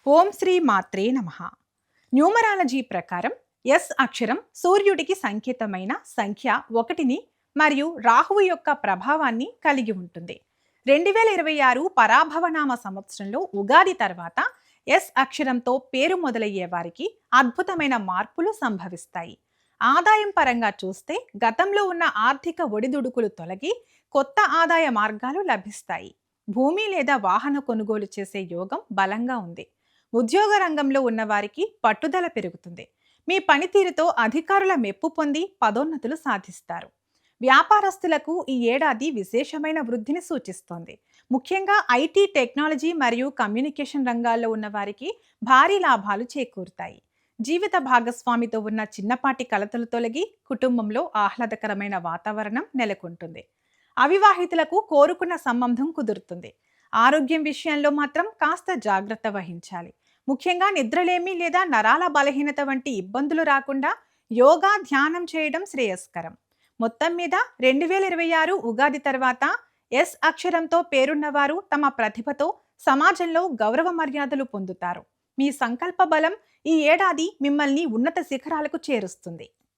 ఓం శ్రీ మాత్రే నమః. న్యూమరాలజీ ప్రకారం ఎస్ అక్షరం సూర్యుడికి సంకేతమైన సంఖ్య 1ని మరియు రాహువు యొక్క ప్రభావాన్ని కలిగి ఉంటుంది. 2026 పరాభవనామ సంవత్సరంలో ఉగాది తర్వాత ఎస్ అక్షరంతో పేరు మొదలయ్యే వారికి అద్భుతమైన మార్పులు సంభవిస్తాయి. ఆదాయం పరంగా చూస్తే గతంలో ఉన్న ఆర్థిక ఒడిదుడుకులు తొలగి కొత్త ఆదాయ మార్గాలు లభిస్తాయి. భూమి లేదా వాహన కొనుగోలు చేసే యోగం బలంగా ఉంది. ఉద్యోగ రంగంలో ఉన్నవారికి పట్టుదల పెరుగుతుంది. మీ పనితీరుతో అధికారుల మెప్పు పొంది పదోన్నతులు సాధిస్తారు. వ్యాపారస్తులకు ఈ ఏడాది విశేషమైన వృద్ధిని సూచిస్తోంది. ముఖ్యంగా ఐటీ, టెక్నాలజీ మరియు కమ్యూనికేషన్ రంగాల్లో ఉన్న వారికి భారీ లాభాలు చేకూరుతాయి. జీవిత భాగస్వామితో ఉన్న చిన్నపాటి కలతలు తొలగి కుటుంబంలో ఆహ్లాదకరమైన వాతావరణం నెలకొంటుంది. అవివాహితులకు కోరుకున్న సంబంధం కుదురుతుంది. ఆరోగ్యం విషయంలో మాత్రం కాస్త జాగ్రత్త వహించాలి. ముఖ్యంగా నిద్రలేమి లేదా నరాల బలహీనత వంటి ఇబ్బందులు రాకుండా యోగా, ధ్యానం చేయడం శ్రేయస్కరం. మొత్తం మీద 2026 ఉగాది తర్వాత ఎస్ అక్షరంతో పేరున్నవారు తమ ప్రతిభతో సమాజంలో గౌరవ మర్యాదలు పొందుతారు. మీ సంకల్ప బలం ఈ ఏడాది మిమ్మల్ని ఉన్నత శిఖరాలకు చేరుస్తుంది.